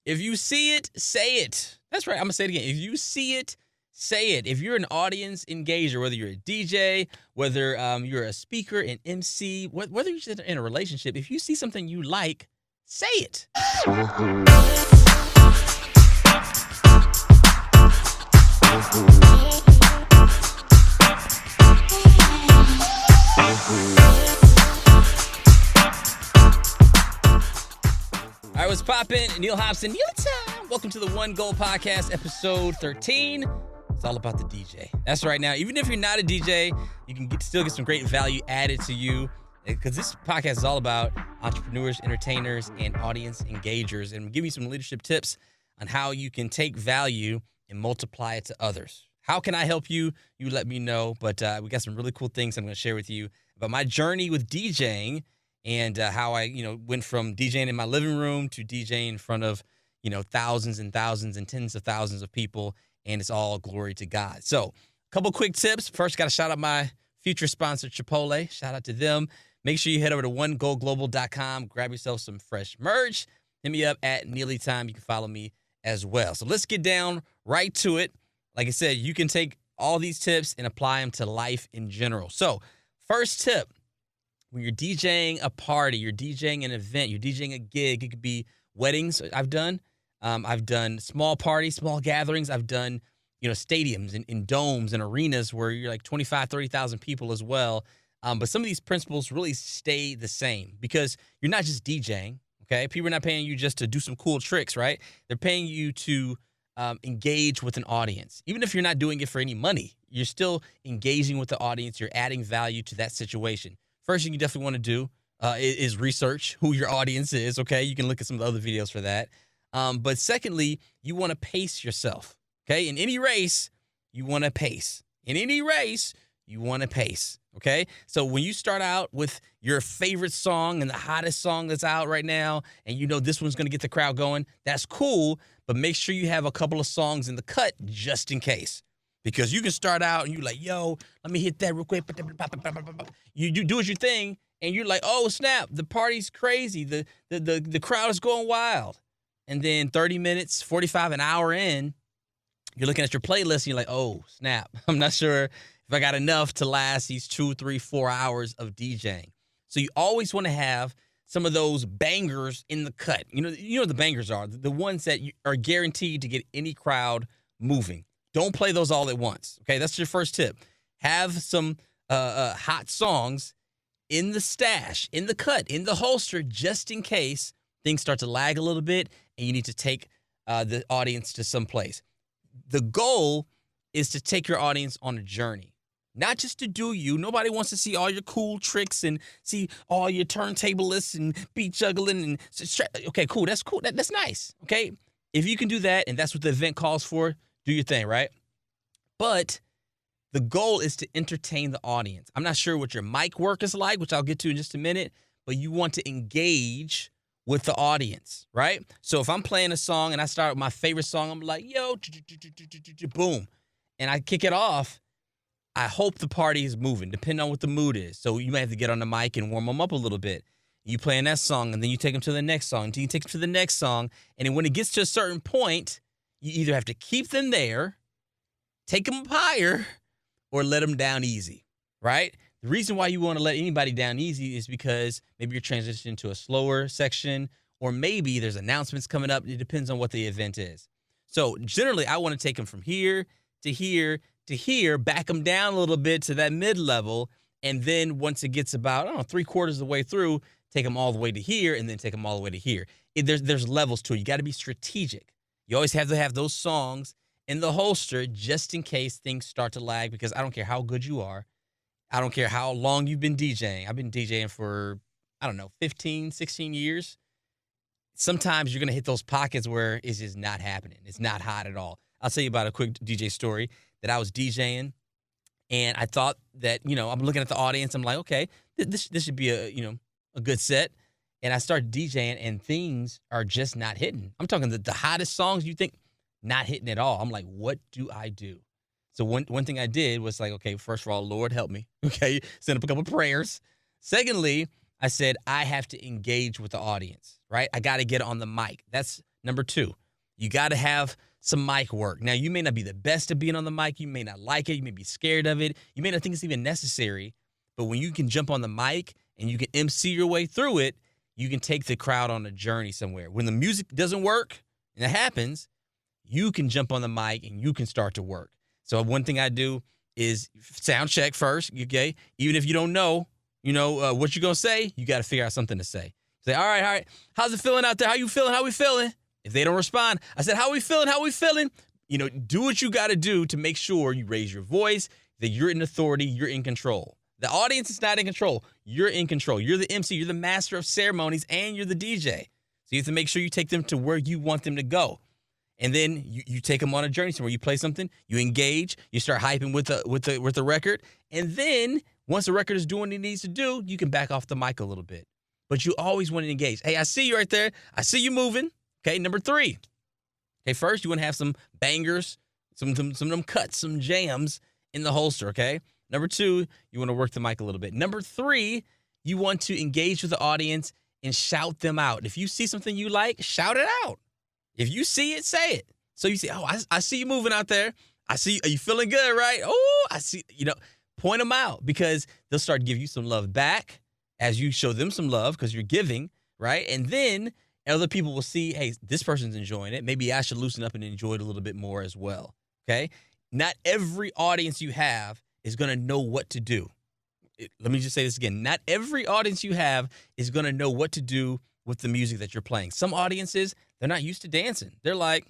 If you see it, say it. That's right. I'm going to say it again. If you see it, say it. If you're an audience engager, whether you're a DJ, whether you're a speaker, an MC, whether you're in a relationship, if you see something you like, say it. All right, what's poppin'? Neil Hobson, Neil Time. Welcome to the One Goal Podcast, episode 13. It's all about the DJ. That's right. Now, even if you're not a DJ, you can still get some great value added to you, because this podcast is all about entrepreneurs, entertainers, and audience engagers, and give you some leadership tips on how you can take value and multiply it to others. How can I help you? You let me know. But we got some really cool things I'm going to share with you about my journey with DJing. And how I, went from DJing in my living room to DJing in front of, thousands and thousands and tens of thousands of people. And it's all glory to God. So a couple quick tips. First, got to shout out my future sponsor, Chipotle. Shout out to them. Make sure you head over to onegoalglobal.com. Grab yourself some fresh merch. Hit me up at Neely Time. You can follow me as well. So let's get down right to it. Like I said, you can take all these tips and apply them to life in general. So first tip. When you're DJing a party, you're DJing an event, you're DJing a gig, it could be weddings I've done small parties, small gatherings. I've done, stadiums and domes and arenas where you're like 25, 30,000 people as well. But some of these principles really stay the same because you're not just DJing, okay? People are not paying you just to do some cool tricks, right? They're paying you to engage with an audience. Even if you're not doing it for any money, you're still engaging with the audience. You're adding value to that situation. First thing you definitely want to do is research who your audience is, okay? You can look at some of the other videos for that. But secondly, you want to pace yourself, okay? In any race, you want to pace. In any race, you want to pace, okay? So when you start out with your favorite song and the hottest song that's out right now, and this one's going to get the crowd going, that's cool, but make sure you have a couple of songs in the cut just in case. Because you can start out and you're like, yo, let me hit that real quick. You do your thing, and you're like, oh, snap, the party's crazy. The crowd is going wild. And then 30 minutes, 45, an hour in, you're looking at your playlist, and you're like, oh, snap. I'm not sure if I got enough to last these 2, 3, 4 hours of DJing. So you always want to have some of those bangers in the cut. You know what the bangers are, the ones that are guaranteed to get any crowd moving. Don't play those all at once, okay? That's your first tip. Have some hot songs in the stash, in the cut, in the holster, just in case things start to lag a little bit and you need to take the audience to some place. The goal is to take your audience on a journey, not just to do you. Nobody wants to see all your cool tricks and see all your turntablists and beat juggling. And okay, cool. That's cool. That's nice, okay? If you can do that, and that's what the event calls for, do your thing, right? But the goal is to entertain the audience. I'm not sure what your mic work is like, which I'll get to in just a minute, but you want to engage with the audience, right? So if I'm playing a song and I start with my favorite song, I'm like, yo, boom, and I kick it off, I hope the party is moving, depending on what the mood is. So you might have to get on the mic and warm them up a little bit. You playing that song, and then you take them to the next song, until you take them to the next song, and then when it gets to a certain point, you either have to keep them there, take them up higher, or let them down easy, right? The reason why you want to let anybody down easy is because maybe you're transitioning to a slower section, or maybe there's announcements coming up. It depends on what the event is. So generally, I want to take them from here to here to here, back them down a little bit to that mid-level, and then once it gets about, 3/4 of the way through, take them all the way to here, and then take them all the way to here. There's levels to it. You got to be strategic. You always have to have those songs in the holster just in case things start to lag, because I don't care how good you are. I don't care how long you've been DJing. I've been DJing for, 15, 16 years. Sometimes you're going to hit those pockets where it's just not happening. It's not hot at all. I'll tell you about a quick DJ story that I was DJing, and I thought that, I'm looking at the audience. I'm like, okay, this should be a good set. And I started DJing, and things are just not hitting. I'm talking the hottest songs you think, not hitting at all. I'm like, what do I do? So one thing I did was like, okay, first of all, Lord, help me. Okay, send up a couple of prayers. Secondly, I said, I have to engage with the audience, right? I got to get on the mic. That's Number 2, you got to have some mic work. Now, you may not be the best at being on the mic. You may not like it. You may be scared of it. You may not think it's even necessary. But when you can jump on the mic and you can MC your way through it, you can take the crowd on a journey somewhere. When the music doesn't work, and it happens, you can jump on the mic and you can start to work. So one thing I do is sound check first, okay? Even if you don't know, what you're going to say, you got to figure out something to say. Say, all right. How's it feeling out there? How you feeling? How we feeling? If they don't respond, I said, how we feeling? How we feeling? Do what you got to do to make sure you raise your voice, that you're in authority, you're in control. The audience is not in control. You're in control. You're the MC. You're the master of ceremonies, and you're the DJ. So you have to make sure you take them to where you want them to go. And then you take them on a journey somewhere. You play something, you engage, you start hyping with the record. And then once the record is doing what it needs to do, you can back off the mic a little bit. But you always want to engage. Hey, I see you right there. I see you moving. Okay, number 3. Okay, first you want to have some bangers, some of them cuts, some jams in the holster, okay? Number 2, you want to work the mic a little bit. Number 3, you want to engage with the audience and shout them out. If you see something you like, shout it out. If you see it, say it. So you say, oh, I see you moving out there. I see, are you feeling good, right? Oh, I see, point them out because they'll start to give you some love back as you show them some love because you're giving, right? And then other people will see, hey, this person's enjoying it. Maybe I should loosen up and enjoy it a little bit more as well, okay? Not every audience you have is going to know what to do. Let me just say this again. Not every audience you have is going to know what to do with the music that you're playing. Some audiences, they're not used to dancing. They're like,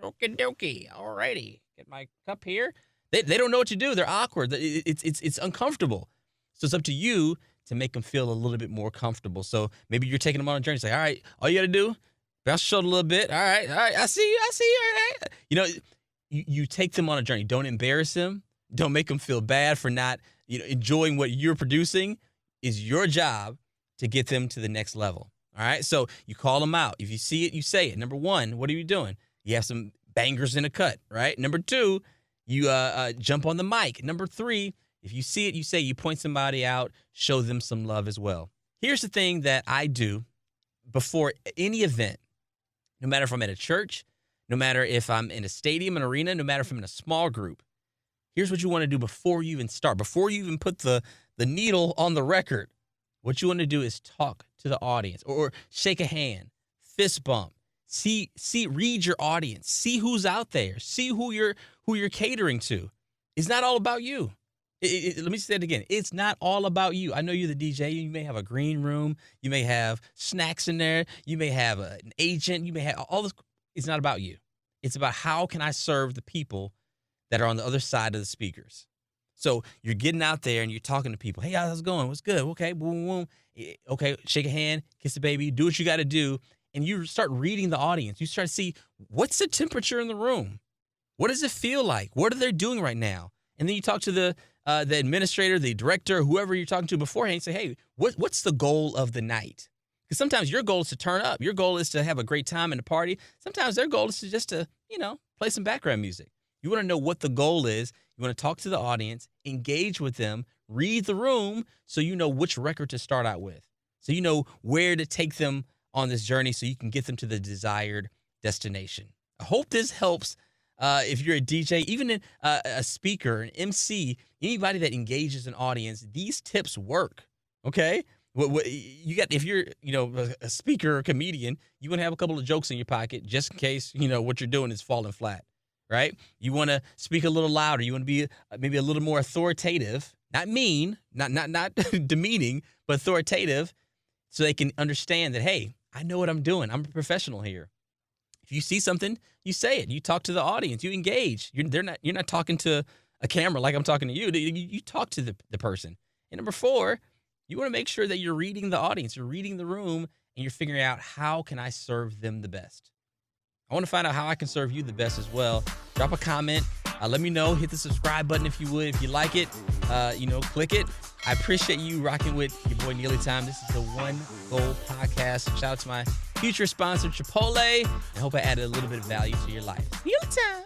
okie dokie, all righty, get my cup here. They don't know what to do. They're awkward. It's uncomfortable. So it's up to you to make them feel a little bit more comfortable. So maybe you're taking them on a journey. Say, all right, all you got to do, bounce your shoulder a little bit. All right, I see you. All right. You take them on a journey. Don't embarrass them. Don't make them feel bad for not, enjoying what you're producing. Is your job to get them to the next level. All right. So you call them out. If you see it, you say it. Number 1, what are you doing? You have some bangers in a cut, right? Number 2, you jump on the mic. Number 3, if you see it, you say, you point somebody out, show them some love as well. Here's the thing that I do before any event, no matter if I'm at a church, no matter if I'm in a stadium, an arena, no matter if I'm in a small group. Here's what you want to do before you even start, before you even put the needle on the record. What you want to do is talk to the audience or shake a hand, fist bump, read your audience, see who's out there, see who you're catering to. It's not all about you. Let me say it again. It's not all about you. I know you're the DJ. You may have a green room. You may have snacks in there. You may have an agent. You may have all this. It's not about you. It's about how can I serve the people that are on the other side of the speakers. So you're getting out there and you're talking to people. Hey, how's it going? What's good? Okay, boom, boom. Okay, shake a hand, kiss a baby, do what you got to do. And you start reading the audience. You start to see what's the temperature in the room? What does it feel like? What are they doing right now? And then you talk to the administrator, the director, whoever you're talking to beforehand, and say, hey, what's the goal of the night? Because sometimes your goal is to turn up. Your goal is to have a great time in the party. Sometimes their goal is to just play some background music. You want to know what the goal is. You want to talk to the audience, engage with them, read the room so you know which record to start out with. So you know where to take them on this journey so you can get them to the desired destination. I hope this helps. If you're a DJ, even a speaker, an MC, anybody that engages an audience, these tips work. Okay, if you're a speaker or comedian, you want to have a couple of jokes in your pocket just in case what you're doing is falling flat. Right? You want to speak a little louder. You want to be maybe a little more authoritative, not mean, not demeaning, but authoritative, so they can understand that, hey, I know what I'm doing. I'm a professional here. If you see something, you say it. You talk to the audience. You engage. You're not talking to a camera like I'm talking to you. You talk to the person. And number 4, you want to make sure that you're reading the audience. You're reading the room, and you're figuring out how can I serve them the best. I want to find out how I can serve you the best as well. Drop a comment. Let me know. Hit the subscribe button if you would. If you like it, click it. I appreciate you rocking with your boy Neely Time. This is the One Goal Podcast. Shout out to my future sponsor, Chipotle. I hope I added a little bit of value to your life. Neely Time.